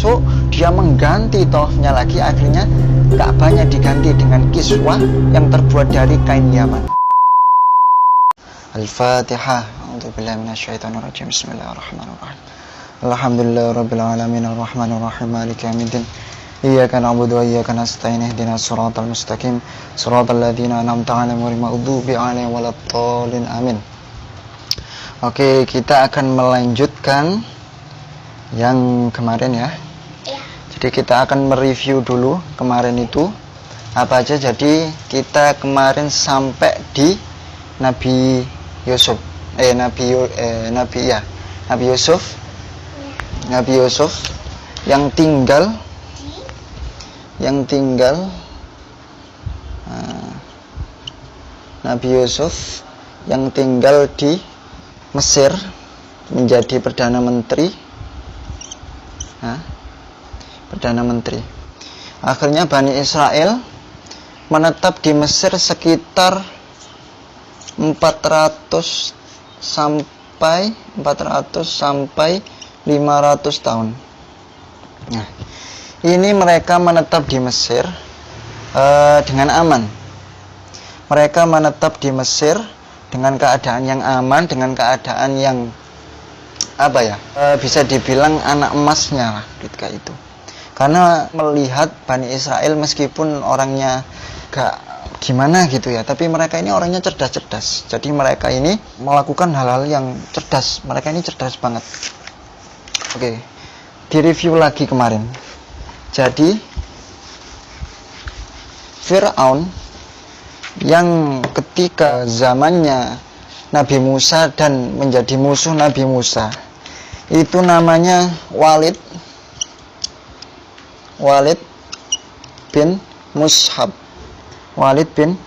So dia mengganti tawafnya lagi, akhirnya Ka'bahnya diganti dengan kiswah yang terbuat dari kain Yaman. Al-Fatihah. A'udzubillahi minasyaitonirrajim. Bismillahirrahmanirrahim. Alhamdulillahirabbil alamin arrahmanir rahim maliki yaumiddin. Iyyaka na'budu wa iyyaka nasta'in ihdinas siratal mustaqim siratal ladzina an'amta 'alaihim ghairil maghdubi 'alaihim waladdallin. Amin. Oke, kita akan melanjutkan yang kemarin ya. Jadi kita akan mereview dulu kemarin itu apa aja. Jadi kita kemarin sampai di Nabi Yusuf. Nabi Yusuf yang tinggal Nabi Yusuf yang tinggal di Mesir menjadi Perdana Menteri. Akhirnya Bani Israel menetap di Mesir sekitar 400 sampai 500 tahun. Nah, ini mereka menetap di Mesir dengan aman. Mereka menetap di Mesir dengan keadaan yang aman, dengan keadaan yang bisa dibilang anak emasnya lah ketika itu. Karena melihat Bani Israel meskipun orangnya gak gimana gitu ya, tapi mereka ini orangnya cerdas-cerdas. Jadi mereka ini melakukan hal-hal yang cerdas. Mereka ini cerdas banget. Oke, direview lagi kemarin. Jadi Fir'aun yang ketika zamannya Nabi Musa dan menjadi musuh Nabi Musa, itu namanya Walid bin Mus'ab. Walid bin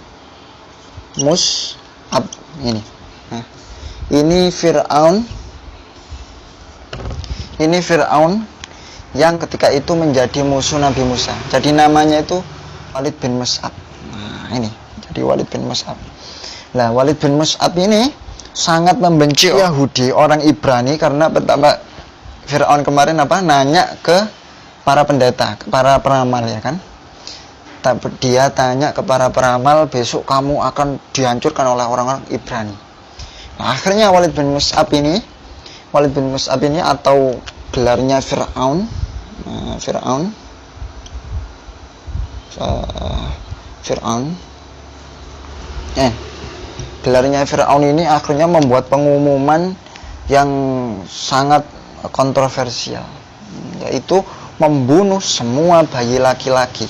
Mus'ab ini. Nah, ini Fir'aun yang ketika itu menjadi musuh Nabi Musa. Jadi namanya itu Walid bin Mus'ab. Nah, ini. Jadi Walid bin Mus'ab. Nah, Walid bin Mus'ab ini sangat membenci Yahudi, orang Ibrani, karena pertama Fir'aun kemarin nanya ke para pendeta, ke para peramal ya kan. Dia tanya ke para peramal, besok kamu akan dihancurkan oleh orang-orang Ibrani. Nah, akhirnya Walid bin Mus'ab ini atau gelarnya Fir'aun, gelarnya Fir'aun ini akhirnya membuat pengumuman yang sangat kontroversial, yaitu membunuh semua bayi laki-laki.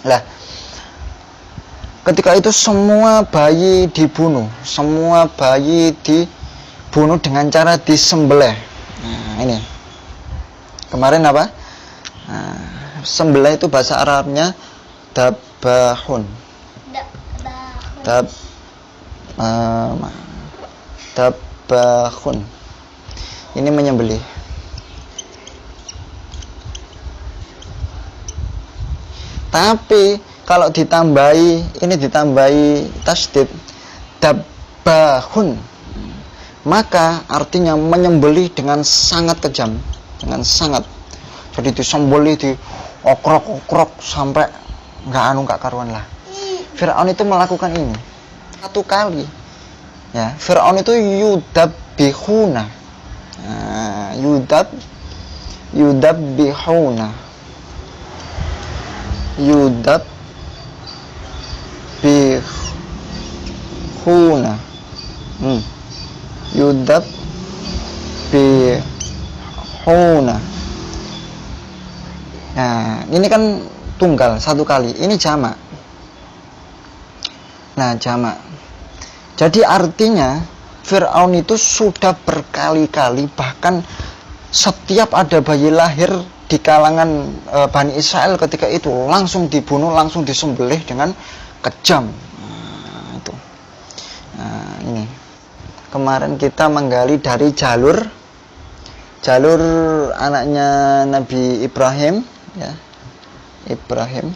Lah, ketika itu semua bayi dibunuh dengan cara disembelih. Nah, ini kemarin apa? Sembelih itu bahasa Arabnya dabahun. Dabahun. Ini menyembelih. Tapi kalau ditambahi tasdid dabahun, maka artinya menyembelih dengan sangat kejam, jadi disembelih, diokrok sampai nggak karuan lah. Fir'aun itu melakukan ini satu kali ya. Fir'aun itu yudabbihuna, yudabbihuna Nah, ini kan tunggal satu kali, ini jamak. Nah, jamak. Jadi artinya Fir'aun itu sudah berkali-kali, bahkan setiap ada bayi lahir di kalangan Bani Israel ketika itu langsung dibunuh, langsung disembelih dengan kejam. Nah, itu. Nah, ini. Kemarin kita menggali dari jalur anaknya Nabi Ibrahim ya. Ibrahim.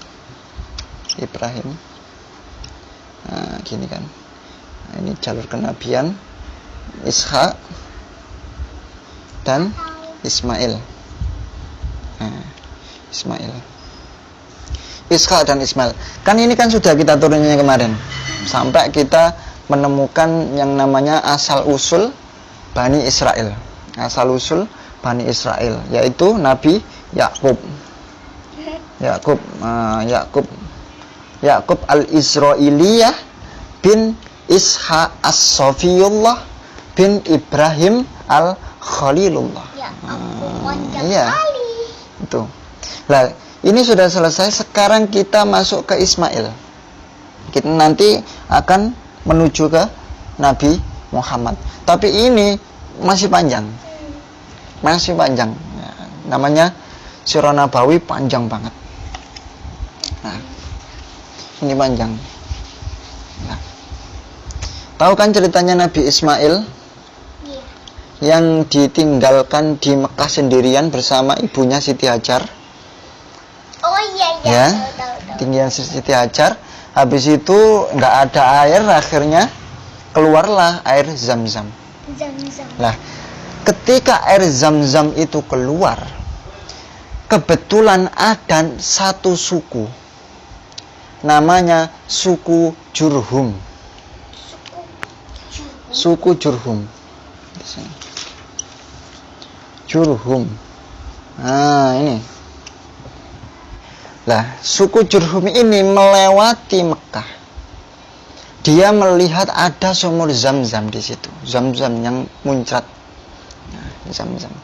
Nah, gini kan. Nah, ini jalur kenabian Ishak dan Ismail. Ismail. Ishak dan Ismail. Kan ini kan sudah kita turunnya kemarin. Sampai kita menemukan yang namanya asal usul Bani Israel. Asal usul Bani Israel, yaitu Nabi Yakub. Yakub al-Israiliyah bin Ishaq as-Safiyullah bin Ibrahim al-Khalilullah. Iya. Itu. Nah, ini sudah selesai. Sekarang kita masuk ke Ismail. Kita nanti akan menuju ke Nabi Muhammad. Tapi ini masih panjang. Masih panjang. Ya, namanya Sirah Nabawi panjang banget. Nah, ini panjang. Nah, tahu kan ceritanya Nabi Ismail yang ditinggalkan di Mekah sendirian bersama ibunya Siti Hajar? Oh iya. Ya, tinggian Siti Hajar. Habis itu nggak ada air, akhirnya keluarlah air Zam-Zam. Nah, ketika air Zam-Zam itu keluar, kebetulan ada satu suku, namanya suku Jurhum. Suku Jurhum. Di sini. Jurhum. Nah, ini. Lah, suku Jurhum ini melewati Mekah. Dia melihat ada sumur Zam-Zam di situ. Zam-Zam yang muncrat. Nah, Zam-Zam.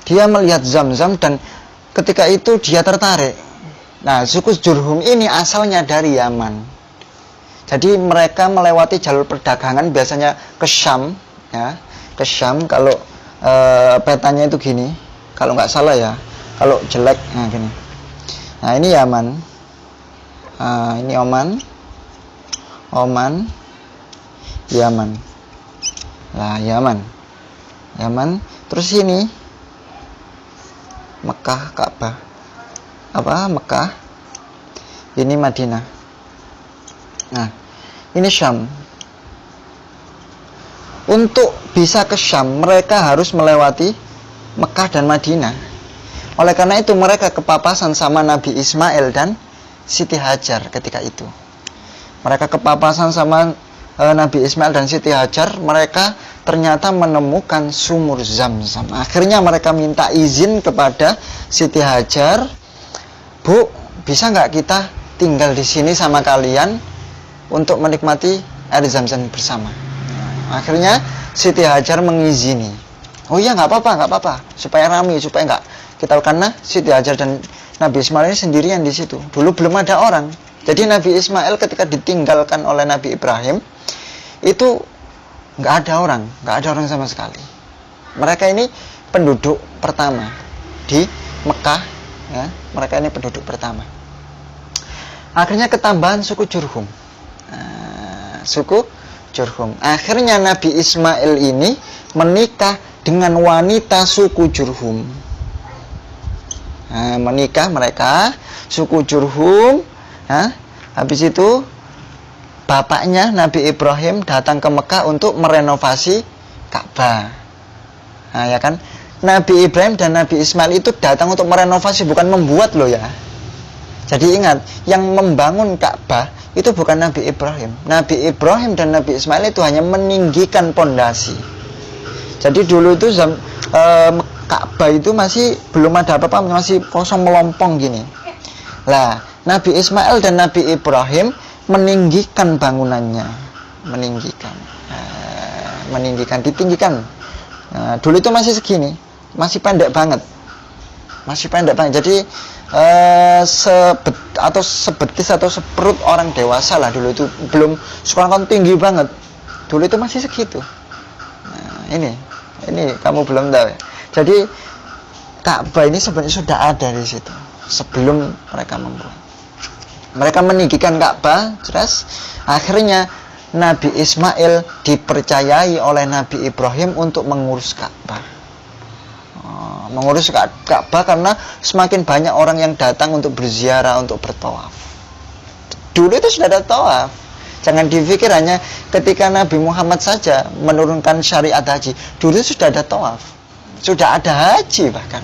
Dia melihat Zam-Zam dan ketika itu dia tertarik. Nah, suku Jurhum ini asalnya dari Yaman. Jadi mereka melewati jalur perdagangan biasanya ke Syam, ya. Ke Syam kalau petanya itu gini. Kalau nggak salah ya. Kalau jelek, nah gini. Nah, ini Yaman. Ini Oman, Yaman. Lah, Yaman. Terus ini Mekah, Ka'bah. Mekah. Ini Madinah. Nah, ini Syam. Untuk bisa ke Syam, mereka harus melewati Mekah dan Madinah. Oleh karena itu mereka kepapasan sama Nabi Ismail dan Siti Hajar ketika itu. Mereka kepapasan sama Nabi Ismail dan Siti Hajar. Mereka ternyata menemukan sumur Zam-Zam. Akhirnya mereka minta izin kepada Siti Hajar, Bu, bisa nggak kita tinggal di sini sama kalian untuk menikmati air Zam-Zam bersama? Akhirnya Siti Hajar mengizini. Oh iya, nggak apa-apa, supaya ramai, supaya nggak kita, karena Siti Hajar dan Nabi Ismail ini sendirian di situ. Dulu belum ada orang. Jadi Nabi Ismail ketika ditinggalkan oleh Nabi Ibrahim itu nggak ada orang sama sekali. Mereka ini penduduk pertama di Mekah, ya. Mereka ini penduduk pertama. Akhirnya ketambahan suku Jurhum. Suku Jurhum. Akhirnya Nabi Ismail ini menikah dengan wanita suku Jurhum. Menikah mereka suku Jurhum. Habis itu bapaknya Nabi Ibrahim datang ke Mekah untuk merenovasi Ka'bah. Ya kan? Nabi Ibrahim dan Nabi Ismail itu datang untuk merenovasi, bukan membuat loh ya. Jadi ingat, yang membangun Ka'bah itu bukan Nabi Ibrahim. Nabi Ibrahim dan Nabi Ismail itu hanya meninggikan pondasi. Jadi dulu itu Ka'bah itu masih belum ada apa-apa, masih kosong melompong gini. Lah, Nabi Ismail dan Nabi Ibrahim meninggikan bangunannya, ditinggikan. Dulu itu masih segini, masih pendek banget. Jadi sebetis atau seperut orang dewasa lah dulu itu, belum sekarang kan tinggi banget. Dulu itu masih segitu. Ini kamu belum tahu ya. Jadi Ka'bah ini sebenarnya sudah ada di situ sebelum mereka membuat. Mereka meninggikan Ka'bah, jelas. Akhirnya Nabi Ismail dipercayai oleh Nabi Ibrahim untuk mengurus Ka'bah. Mengurus Ka'bah karena semakin banyak orang yang datang untuk berziarah, untuk bertawaf. Dulu itu sudah ada tawaf. Jangan dipikir hanya ketika Nabi Muhammad saja menurunkan syariat haji. Dulu sudah ada tawaf, sudah ada haji bahkan.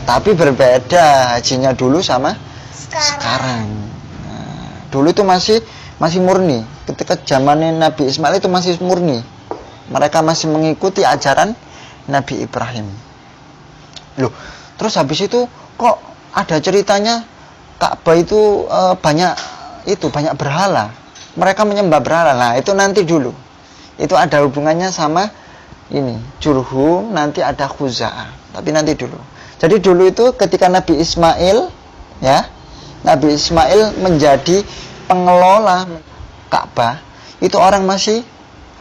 Tapi berbeda hajinya dulu sama sekarang. Nah, dulu itu masih murni. Ketika zamannya Nabi Ismail itu masih murni. Mereka masih mengikuti ajaran Nabi Ibrahim. Loh, terus habis itu kok ada ceritanya Ka'bah itu banyak berhala. Mereka menyembah berhala. Nah, itu nanti dulu. Itu ada hubungannya sama ini, Jurhum, nanti ada Khuza'ah. Tapi nanti dulu. Jadi dulu itu ketika Nabi Ismail, ya, Nabi Ismail menjadi pengelola Ka'bah, itu orang masih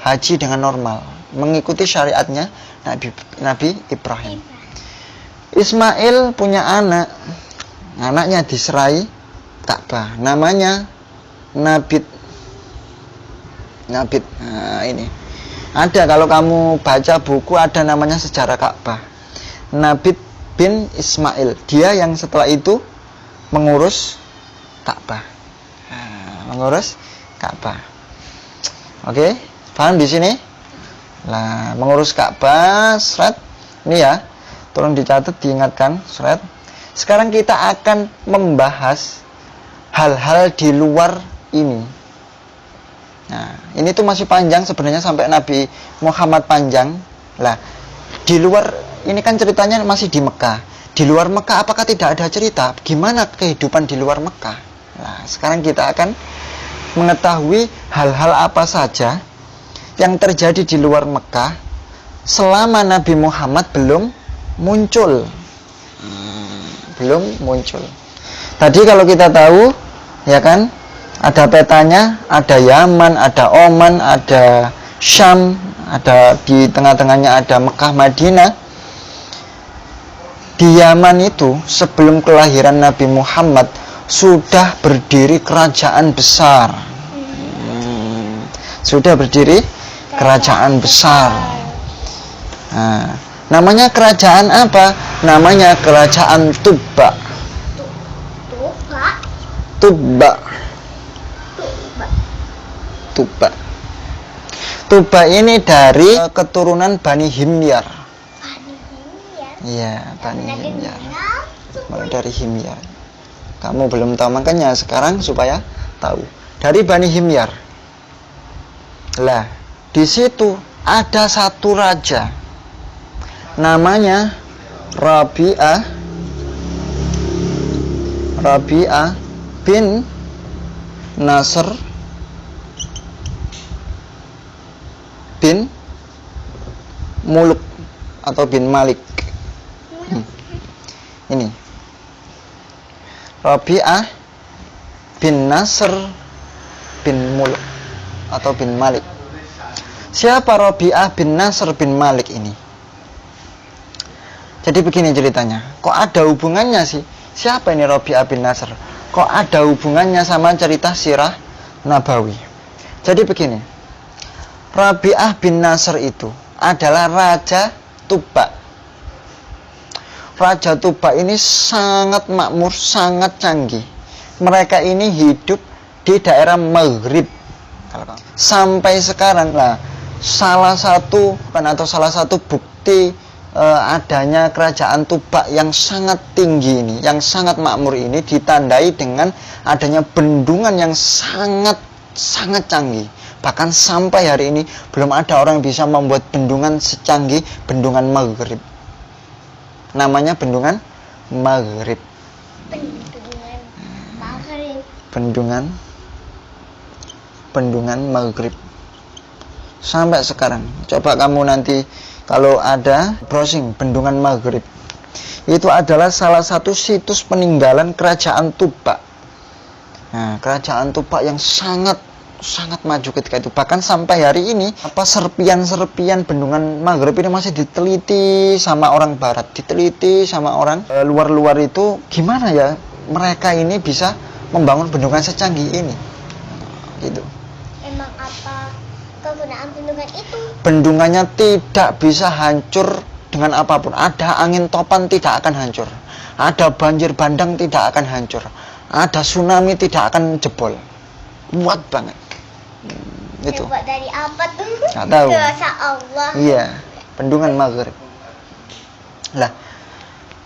haji dengan normal, mengikuti syariatnya Nabi Ibrahim. Ismail punya anak, anaknya diserai Ka'bah, namanya Nabit. Nah, ini ada, kalau kamu baca buku ada namanya Sejarah Ka'bah. Nabit bin Ismail, dia yang setelah itu mengurus Ka'bah. Mengurus Ka'bah. Oke, paham di sini? Nah, mengurus Ka'bah, seret. Ini ya, tolong dicatat, diingatkan, seret. Sekarang kita akan membahas hal-hal di luar ini. Nah, ini tuh masih panjang sebenarnya sampai Nabi Muhammad panjang. Lah, di luar ini kan ceritanya masih di Mekah. Di luar Mekah apakah tidak ada cerita? Gimana kehidupan di luar Mekah? Nah, sekarang kita akan mengetahui hal-hal apa saja yang terjadi di luar Mekah selama Nabi Muhammad belum muncul. Belum muncul. Tadi kalau kita tahu, ya kan, ada petanya, ada Yaman, ada Oman, ada Syam, ada di tengah-tengahnya ada Mekah, Madinah. Di Yaman itu sebelum kelahiran Nabi Muhammad sudah berdiri kerajaan besar. Sudah berdiri kerajaan besar. Nah, namanya kerajaan apa? Namanya kerajaan Tubba. Tubba ini dari keturunan Bani Himyar. Iya, Bani Himyar. Mulai dari Himyar. Kamu belum tahu, makanya sekarang supaya tahu. Dari Bani Himyar. Lah, di situ ada satu raja. Namanya Rabi'ah bin Nasr bin Muluk atau bin Malik. Ini Rabi'ah bin Nasr bin Muluk atau bin Malik. Siapa Rabi'ah bin Nasr bin Malik ini? Jadi begini ceritanya. Kok ada hubungannya sih? Siapa ini Rabi'ah bin Nasr? Kok ada hubungannya sama cerita sirah Nabawi? Jadi begini. Rabi'ah bin Nasr itu adalah Raja Tubba. Raja Tubba ini sangat makmur, sangat canggih. Mereka ini hidup di daerah Maghrib. Sampai sekarang lah, salah satu bukti adanya kerajaan Tubba yang sangat tinggi ini, yang sangat makmur ini ditandai dengan adanya bendungan yang sangat canggih. Bahkan sampai hari ini belum ada orang yang bisa membuat bendungan secanggih bendungan Maghrib. Namanya bendungan Maghrib. Bendungan Maghrib. Sampai sekarang. Coba kamu nanti kalau ada browsing bendungan Maghrib. Itu adalah salah satu situs peninggalan kerajaan Tubba. Nah, kerajaan Tubba yang sangat maju ketika itu. Bahkan sampai hari ini serpian bendungan Maghrib ini masih diteliti sama orang barat, diteliti sama orang luar itu, gimana ya mereka ini bisa membangun bendungan secanggih ini. Gitu. Emang apa kegunaan bendungan itu? Bendungannya tidak bisa hancur dengan apapun. Ada angin topan tidak akan hancur. Ada banjir bandang tidak akan hancur. Ada tsunami tidak akan jebol. Kuat banget. Itu. Hebat dari apa tuh? Nggak tahu. Kuasa Allah. Iya, Bendungan Maghrib. Lah,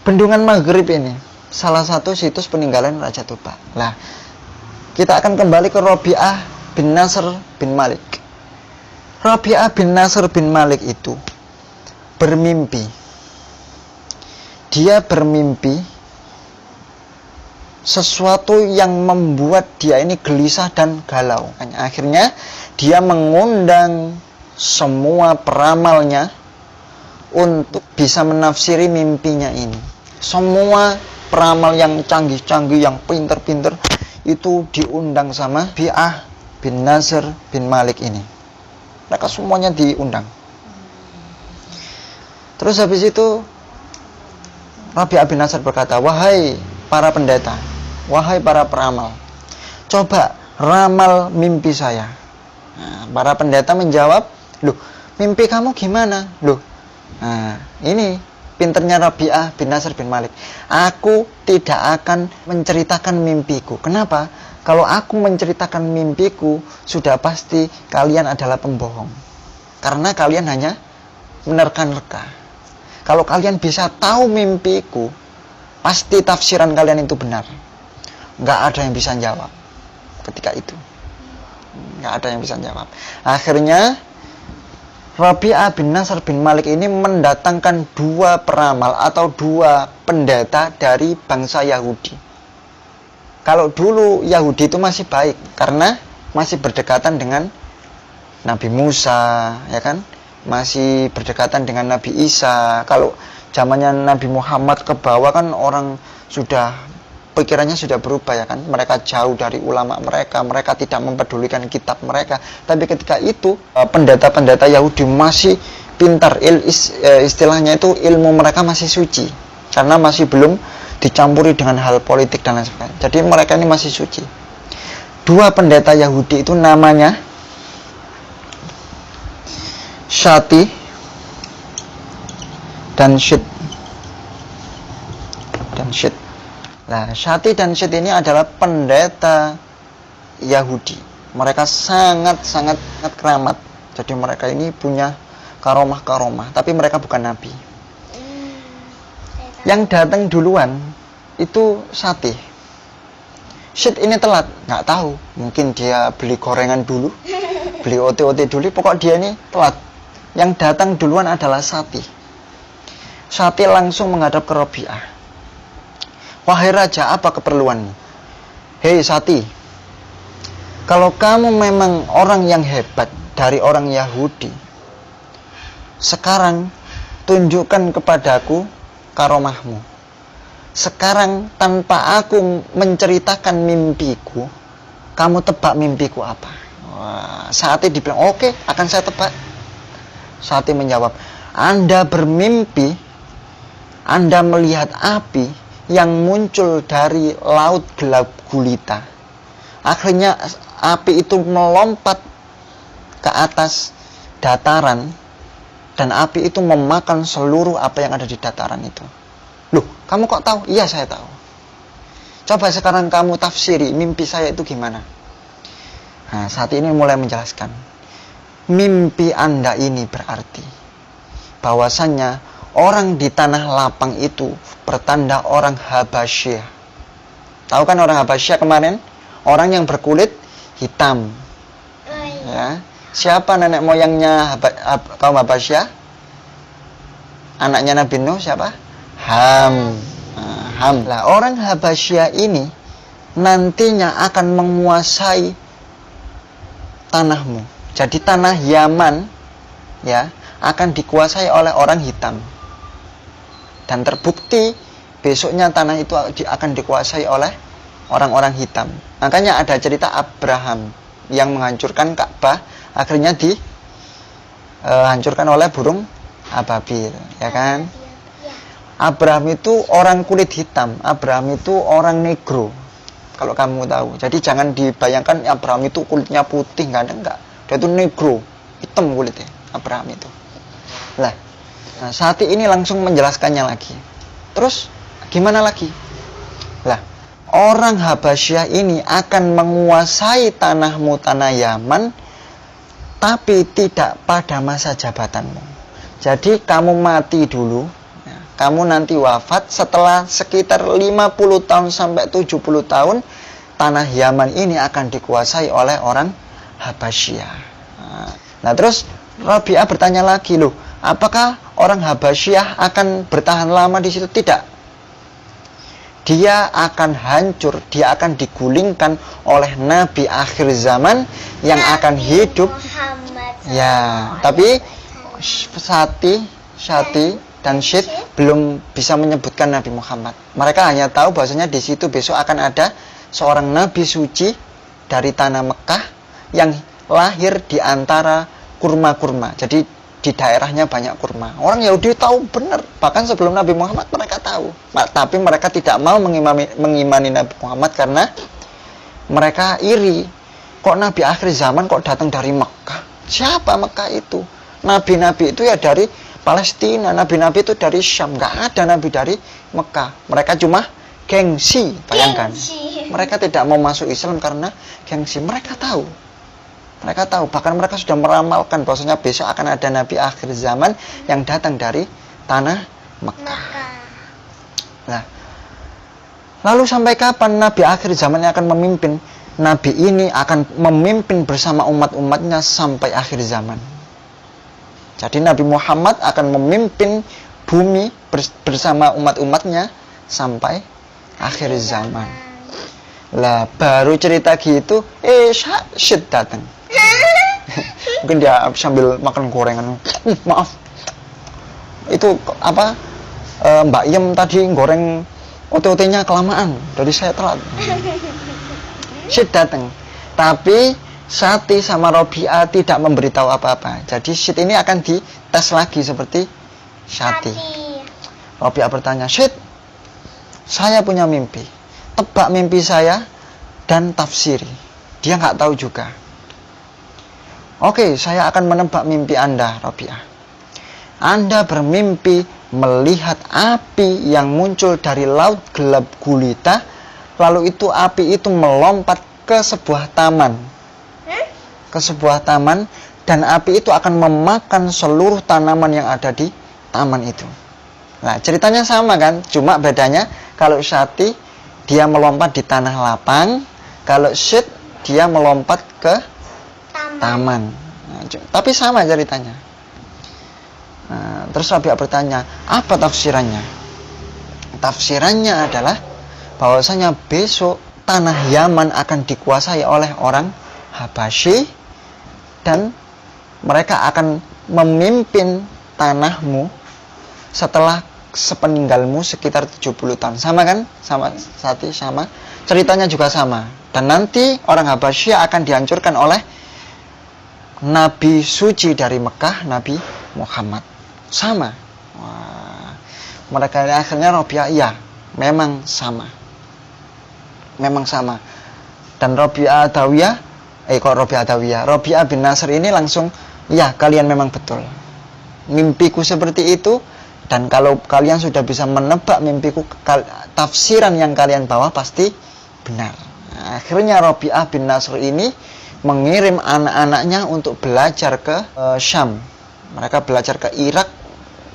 Bendungan Maghrib ini salah satu situs peninggalan Raja Tuba. Lah, kita akan kembali ke Rabi'ah bin Nasr bin Malik. Rabi'ah bin Nasr bin Malik itu bermimpi. Dia bermimpi sesuatu yang membuat dia ini gelisah dan galau. Akhirnya dia mengundang semua peramalnya untuk bisa menafsiri mimpinya ini. Semua peramal yang canggih-canggih, yang pinter-pinter itu diundang sama Rabi'ah bin Nasr bin Malik ini. Mereka semuanya diundang. Terus habis itu Rabi'ah bin Nasr berkata, "Wahai para pendeta, wahai para peramal, coba ramal mimpi saya." Nah, para pendeta menjawab, "Loh, mimpi kamu gimana?" Loh, nah, ini pinternya Rabi'ah bin Nasr bin Malik. "Aku tidak akan menceritakan mimpiku." Kenapa? Kalau aku menceritakan mimpiku, sudah pasti kalian adalah pembohong. Karena kalian hanya menerka-nerka. Kalau kalian bisa tahu mimpiku, pasti tafsiran kalian itu benar. Nggak ada yang bisa jawab ketika itu. Nggak ada yang bisa jawab. Akhirnya Rabi'ah bin Nasr bin Malik ini mendatangkan dua peramal atau dua pendeta dari bangsa Yahudi. Kalau dulu Yahudi itu masih baik karena masih berdekatan dengan Nabi Musa, ya kan? Masih berdekatan dengan Nabi Isa. Kalau zamannya Nabi Muhammad ke bawah kan orang sudah pikirannya sudah berubah, ya kan? Mereka jauh dari ulama mereka tidak mempedulikan kitab mereka. Tapi ketika itu pendeta-pendeta Yahudi masih pintar, istilahnya itu ilmu mereka masih suci karena masih belum dicampuri dengan hal politik dan lain sebagainya. Jadi mereka ini masih suci. Dua pendeta Yahudi itu namanya Shati dan Shit. Nah, Shati dan Shit ini adalah pendeta Yahudi. Mereka sangat keramat. Jadi mereka ini punya karomah, tapi mereka bukan nabi. Yang datang duluan itu Shati. Shit ini telat, nggak tahu. Mungkin dia beli gorengan dulu, beli OT-OT dulu. Pokok dia ini telat. Yang datang duluan adalah Shati. Shati langsung menghadap ke Rabi'ah. "Wahai raja, apa keperluanmu?" "Hei Shati, kalau kamu memang orang yang hebat dari orang Yahudi, sekarang tunjukkan kepadaku karomahmu. Sekarang tanpa aku menceritakan mimpiku, kamu tebak mimpiku apa?" Wah, Shati dibilang, "Oke, akan saya tebak." Shati menjawab, "Anda bermimpi, Anda melihat api yang muncul dari laut gelap gulita. Akhirnya api itu melompat ke atas dataran, dan api itu memakan seluruh apa yang ada di dataran itu." "Loh, kamu kok tahu?" "Iya, saya tahu." "Coba sekarang kamu tafsiri mimpi saya itu gimana?" Nah, saat ini mulai menjelaskan. "Mimpi Anda ini berarti bahwasannya orang di tanah lapang itu pertanda orang Habasyah." Tahu kan orang Habasyah kemarin? Orang yang berkulit hitam. Ya. Siapa nenek moyangnya kaum Habasyah? Anaknya Nabi Nuh siapa? Ham. Ham. Lah, orang Habasyah ini nantinya akan menguasai tanahmu. Jadi tanah Yaman ya akan dikuasai oleh orang hitam. Dan terbukti besoknya tanah itu akan dikuasai oleh orang-orang hitam. Makanya ada cerita Abraham yang menghancurkan Ka'bah, akhirnya dihancurkan oleh burung ababil, ya kan? Abraham itu orang kulit hitam, Abraham itu orang negro, kalau kamu tahu. Jadi jangan dibayangkan Abraham itu kulitnya putih, enggak. Dia itu negro, hitam kulitnya Abraham itu. Nah, Shati ini langsung menjelaskannya lagi. Terus gimana lagi? Lah, orang Habasyah ini akan menguasai tanahmu, tanah Yaman, tapi tidak pada masa jabatanmu. Jadi kamu mati dulu, ya, kamu nanti wafat setelah sekitar 50 tahun sampai 70 tahun, tanah Yaman ini akan dikuasai oleh orang Habasyah. Nah terus Rabi'ah bertanya lagi, loh, apakah orang Habasyah akan bertahan lama di situ? Tidak. Dia akan hancur, dia akan digulingkan oleh Nabi akhir zaman yang akan hidup. Ya, tapi Syati dan Syed belum bisa menyebutkan Nabi Muhammad. Mereka hanya tahu bahwasanya di situ besok akan ada seorang Nabi suci dari tanah Mekah yang lahir di antara kurma-kurma. Jadi di daerahnya banyak kurma. Orang Yahudi tahu benar, bahkan sebelum Nabi Muhammad mereka tahu. Tapi mereka tidak mau mengimani Nabi Muhammad karena mereka iri. Kok Nabi akhir zaman kok datang dari Mekah? Siapa Mekah itu? Nabi-nabi itu ya dari Palestina, nabi-nabi itu dari Syam. Gak ada nabi dari Mekah. Mereka cuma gengsi, bayangkan. Mereka tidak mau masuk Islam karena gengsi. Mereka tahu, bahkan mereka sudah meramalkan bahwasanya besok akan ada nabi akhir zaman yang datang dari tanah Mekah. Nah, lalu sampai kapan nabi akhir zaman yang akan memimpin? Nabi ini akan memimpin bersama umat-umatnya sampai akhir zaman. Jadi Nabi Muhammad akan memimpin bumi bersama umat-umatnya sampai akhir zaman. Lah baru cerita gitu, Syed datang. Mungkin dia sambil makan gorengan. Maaf, itu apa, Mbak Yem tadi goreng otot-ototnya kelamaan, jadi saya telat. Syed datang, tapi Syati sama Rabi'ah tidak memberitahu apa-apa. Jadi Syed ini akan dites lagi seperti Syati. Rabi'ah bertanya, Syed, saya punya mimpi, tebak mimpi saya dan tafsiri. Dia nggak tahu juga. Oke, saya akan menebak mimpi Anda, Rabi'ah. Anda bermimpi melihat api yang muncul dari laut gelap gulita, lalu itu api itu melompat ke sebuah taman. Ke sebuah taman, dan api itu akan memakan seluruh tanaman yang ada di taman itu. Nah, ceritanya sama kan? Cuma bedanya kalau Syati dia melompat di tanah lapang, kalau Syed dia melompat ke taman. Nah, tapi sama ceritanya. Nah, terus Rabi'ah bertanya, apa tafsirannya? Tafsirannya adalah bahwasanya besok tanah Yaman akan dikuasai oleh orang Habasyi dan mereka akan memimpin tanahmu setelah sepeninggalmu sekitar 70 tahun. Sama kan? Sama Sati, sama. Ceritanya juga sama. Dan nanti orang Habasyi akan dihancurkan oleh Nabi suci dari Mekah, Nabi Muhammad. Sama. Wah. Mereka akhirnya Rabi'ah, iya, memang sama. Memang sama. Dan Rabi'ah bin Nasr ini langsung, ya, kalian memang betul. Mimpiku seperti itu, dan kalau kalian sudah bisa menebak mimpiku, tafsiran yang kalian bawa pasti benar. Nah, akhirnya Rabi'ah bin Nasr ini mengirim anak-anaknya untuk belajar ke Syam. Mereka belajar ke Irak,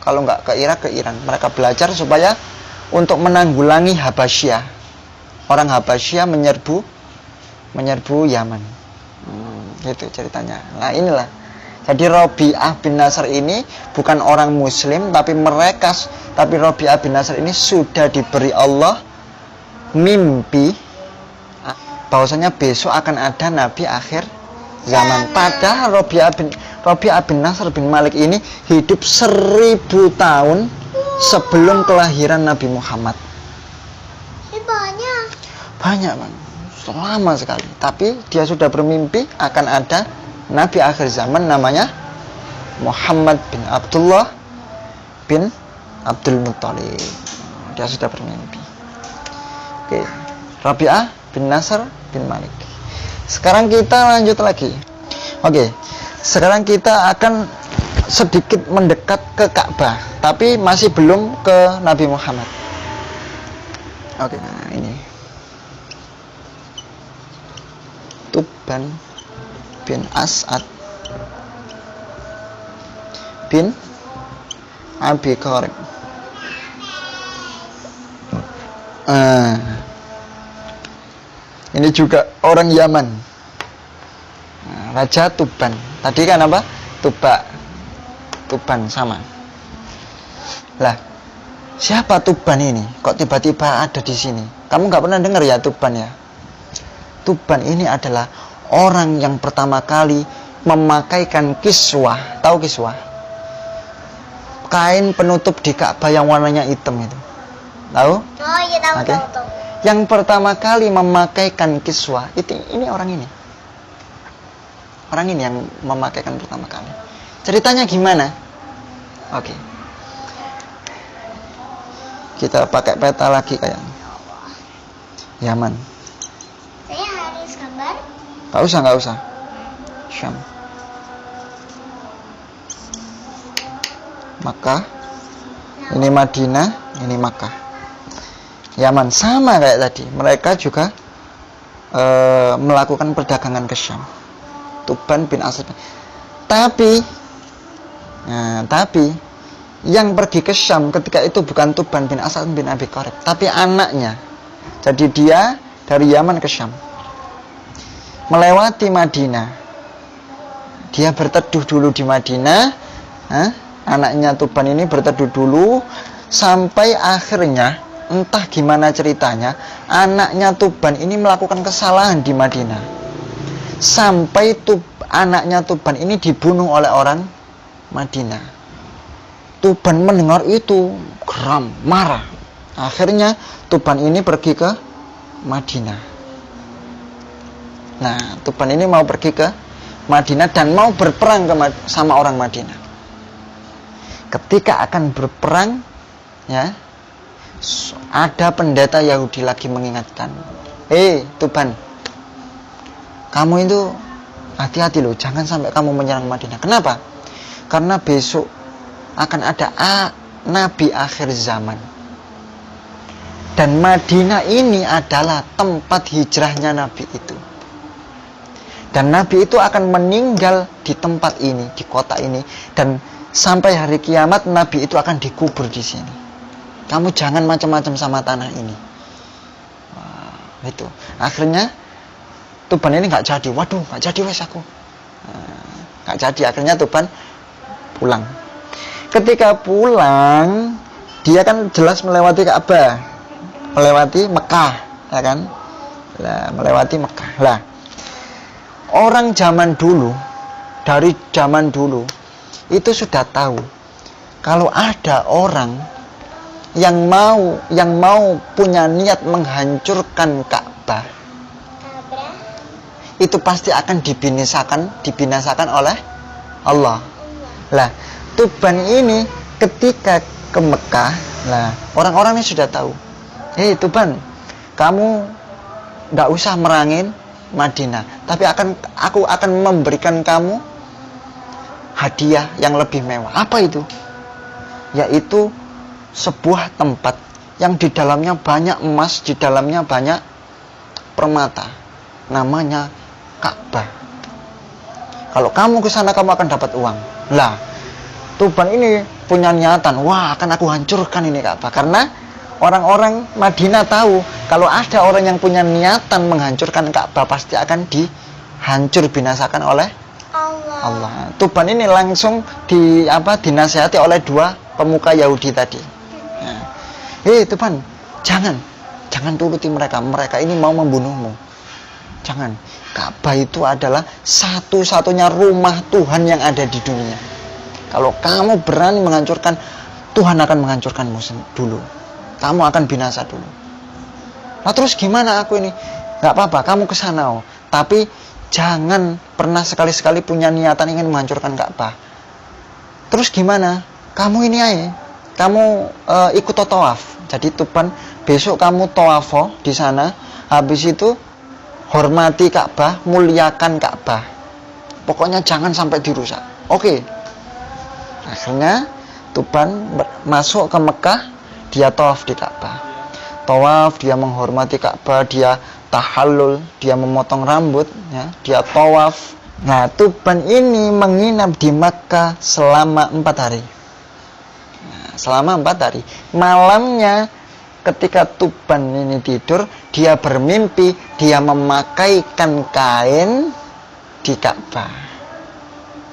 kalau nggak ke Irak, ke Iran. Mereka belajar supaya untuk menanggulangi Habasyah. Orang Habasyah menyerbu Yaman. Gitu ceritanya. Nah inilah. Jadi Rabi'ah bin Nasr ini bukan orang Muslim, tapi Rabi'ah bin Nasr ini sudah diberi Allah mimpi bahwasanya besok akan ada Nabi akhir zaman. Padahal Rabi'ah bin Nasr bin Malik ini hidup 1000 tahun sebelum kelahiran Nabi Muhammad. Banyak Bang. Lama sekali. Tapi dia sudah bermimpi akan ada Nabi akhir zaman namanya Muhammad bin Abdullah bin Abdul Muttalib. Dia sudah bermimpi. Oke. Rabi'ah bin Nasr bin Malik. Sekarang kita lanjut lagi. Oke. Sekarang kita akan sedikit mendekat ke Ka'bah, tapi masih belum ke Nabi Muhammad. Oke, nah ini Tuban bin As'ad bin Abi Qarib. Ini juga orang Yaman. Raja Tuban. Tadi kan apa? Tuban sama. Lah, siapa Tuban ini? Kok tiba-tiba ada di sini? Kamu nggak pernah dengar ya Tuban ya? Tuban ini adalah orang yang pertama kali memakaikan kiswah. Tahu kiswah? Kain penutup di Ka'bah yang warnanya hitam itu. Tahu? Oh iya tahu Okay. tahu. Yang pertama kali memakaikan kiswah ini orang ini. Orang ini yang memakaikan pertama kali. Ceritanya gimana? Oke. Kita pakai peta lagi kayaknya. Yaman. Saya Haris kabar. Nggak usah. Syam. Makkah. Ini Madinah, ini Makkah. Yaman sama kayak tadi. Mereka juga melakukan perdagangan ke Syam. Tuban bin Asad. Tapi yang pergi ke Syam ketika itu bukan Tuban bin Asad bin Abi Qarib, tapi anaknya. Jadi dia dari Yaman ke Syam, melewati Madinah. Dia berteduh dulu di Madinah. Anaknya Tuban ini berteduh dulu sampai akhirnya entah gimana ceritanya, anaknya Tuban ini melakukan kesalahan di Madinah. Sampai anaknya Tuban ini dibunuh oleh orang Madinah. Tuban mendengar itu geram, marah. Akhirnya Tuban ini pergi ke Madinah. Nah, Tuban ini mau pergi ke Madinah dan mau berperang sama orang Madinah. Ketika akan berperang, ya, ada pendeta Yahudi lagi mengingatkan, Tuban, kamu itu hati-hati loh, jangan sampai kamu menyerang Madinah. Kenapa? Karena besok akan ada Nabi akhir zaman. Dan Madinah ini adalah tempat hijrahnya Nabi itu. Dan Nabi itu akan meninggal di tempat ini, di kota ini. Dan sampai hari kiamat Nabi itu akan dikubur di sini. Kamu jangan macam-macam sama tanah ini. Wah, itu. Akhirnya Tuban ini nggak jadi. Waduh, nggak jadi wes aku. Nggak jadi. Akhirnya Tuban pulang. Ketika pulang, dia kan jelas melewati Ka'bah, melewati Mekah, ya kan? Lah, melewati Mekah. Lah, orang zaman dulu, dari zaman dulu itu sudah tahu kalau ada orang yang mau punya niat menghancurkan Ka'bah, itu pasti akan dibinasakan oleh Allah. Lah, Tuban ini ketika ke Mekah, lah orang-orang ini sudah tahu. Tuban, kamu nggak usah merangin Madinah, tapi aku akan memberikan kamu hadiah yang lebih mewah. Apa itu? Yaitu sebuah tempat yang di dalamnya banyak emas, di dalamnya banyak permata. Namanya Ka'bah. Kalau kamu ke sana kamu akan dapat uang. Lah, Tuban ini punya niatan, wah akan aku hancurkan ini Ka'bah. Karena orang-orang Madinah tahu kalau ada orang yang punya niatan menghancurkan Ka'bah pasti akan dihancur binasakan oleh Allah. Tuban ini langsung dinasihati oleh dua pemuka Yahudi tadi. Tuban, jangan turuti mereka. Mereka ini mau membunuhmu. Jangan. Ka'bah itu adalah satu-satunya rumah Tuhan yang ada di dunia. Kalau kamu berani menghancurkan, Tuhan akan menghancurkanmu dulu. Kamu akan binasa dulu. Nah terus gimana aku ini? Gak apa-apa, kamu kesana. Tapi jangan pernah sekali-sekali punya niatan ingin menghancurkan Ka'bah. Terus gimana? Kamu ini aja. Kamu ikut tawaf. Jadi Tuban, besok kamu tawaf di sana. Habis itu hormati Ka'bah, muliakan Ka'bah. Pokoknya jangan sampai dirusak. Oke. Akhirnya Tuban masuk ke Mekah, dia tawaf di Ka'bah. Tawaf, dia menghormati Ka'bah, dia tahallul, dia memotong rambut, ya. Dia tawaf, Nah, Tuban ini menginap di Makkah selama 4 hari. Nah, selama 4 hari. Malamnya ketika Tuban ini tidur, dia bermimpi dia memakaikan kain di Ka'bah.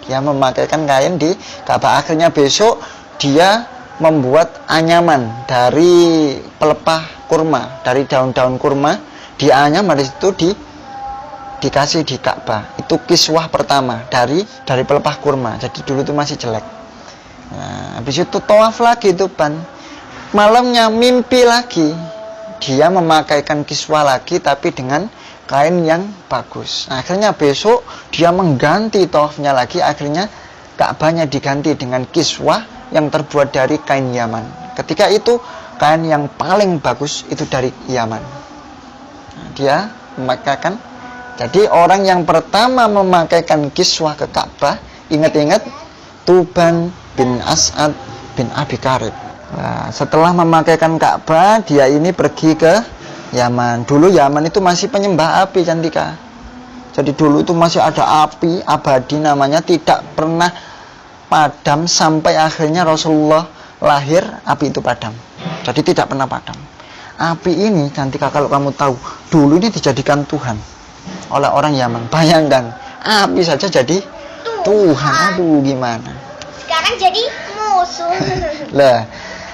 Dia memakaikan kain di Ka'bah. Akhirnya besok dia membuat anyaman dari pelepah kurma, dari daun-daun kurma, di anyaman itu dikasih di Ka'bah. Itu kiswah pertama dari pelepah kurma. Jadi dulu itu masih jelek. Nah, habis itu tawaf lagi Tuban. Malamnya mimpi lagi. Dia memakaikan kiswah lagi tapi dengan kain yang bagus. Nah, akhirnya besok dia mengganti tawafnya lagi. Akhirnya Ka'bahnya diganti dengan kiswah yang terbuat dari kain Yaman. Ketika itu kain yang paling bagus itu dari Yaman. Nah, dia memakaikan. Jadi orang yang pertama memakaikan kiswah ke Ka'bah, ingat-ingat, Tuban bin As'ad bin Abi Karib. Nah, setelah memakaikan Ka'bah, dia ini pergi ke Yaman. Dulu Yaman itu masih penyembah api, Cantika. Jadi dulu itu masih ada api abadi namanya, tidak pernah padam sampai akhirnya Rasulullah lahir, api itu padam. Jadi tidak pernah padam. Api ini, Cantika, kalau kamu tahu, dulu ini dijadikan Tuhan oleh orang Yaman. Bayangkan, api saja jadi Tuhan. Aduh, gimana? Sekarang jadi musuh. Lah,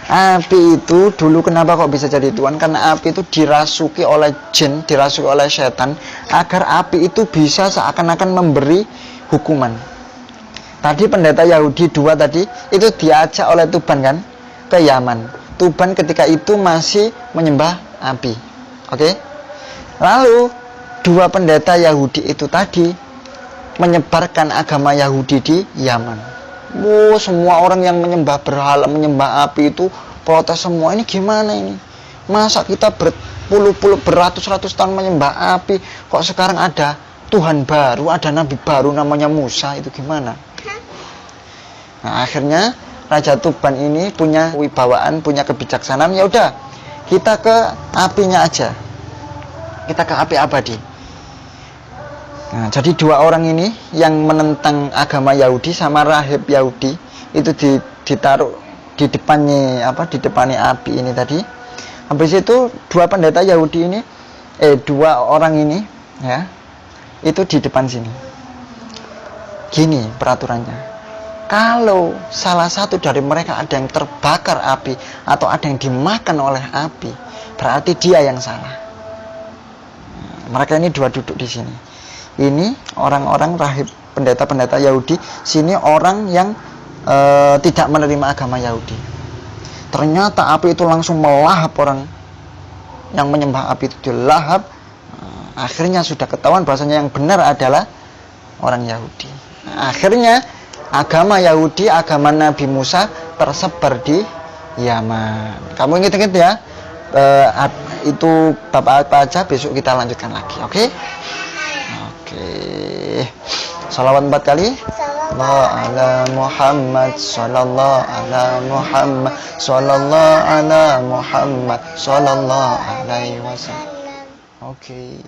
api itu dulu kenapa kok bisa jadi Tuhan? Karena api itu dirasuki oleh jin, dirasuki oleh setan, agar api itu bisa seakan-akan memberi hukuman. Tadi pendeta Yahudi 2 tadi, itu diajak oleh Tuban kan, ke Yaman. Tuban ketika itu masih menyembah api. Oke? Lalu, 2 pendeta Yahudi itu tadi menyebarkan agama Yahudi di Yaman. Semua orang yang menyembah berhala, menyembah api itu protes semua. Ini gimana ini? Masa kita berpuluh-puluh, beratus-ratus tahun menyembah api, kok sekarang ada Tuhan baru, ada Nabi baru namanya Musa, itu gimana? Nah, akhirnya Raja Tuban ini punya wibawaan, punya kebijaksanaan. Ya udah, kita ke apinya aja. Kita ke api abadi. Nah, jadi 2 orang ini yang menentang agama Yahudi sama rahib Yahudi itu ditaruh di depannya di depannya api ini tadi. Habis itu 2 pendeta Yahudi ini 2 orang ini ya, itu di depan sini. Gini peraturannya. Kalau salah satu dari mereka ada yang terbakar api atau ada yang dimakan oleh api, berarti dia yang salah. Nah, mereka ini 2 duduk di sini. Ini orang-orang rahib, pendeta-pendeta Yahudi. Sini orang yang tidak menerima agama Yahudi. Ternyata api itu langsung melahap orang yang menyembah api itu, dilahap. Akhirnya sudah ketahuan bahwasanya yang benar adalah orang Yahudi. Akhirnya agama Yahudi, agama Nabi Musa tersebar di Yaman. Kamu ingat-ingat ya, itu bab apa aja, besok kita lanjutkan lagi, oke? Oke. Salawat 4 kali. Sallallahu ala Muhammad, sallallahu ala Muhammad, sallallahu ala Muhammad, sallallahu alaihi wasallam. Oke.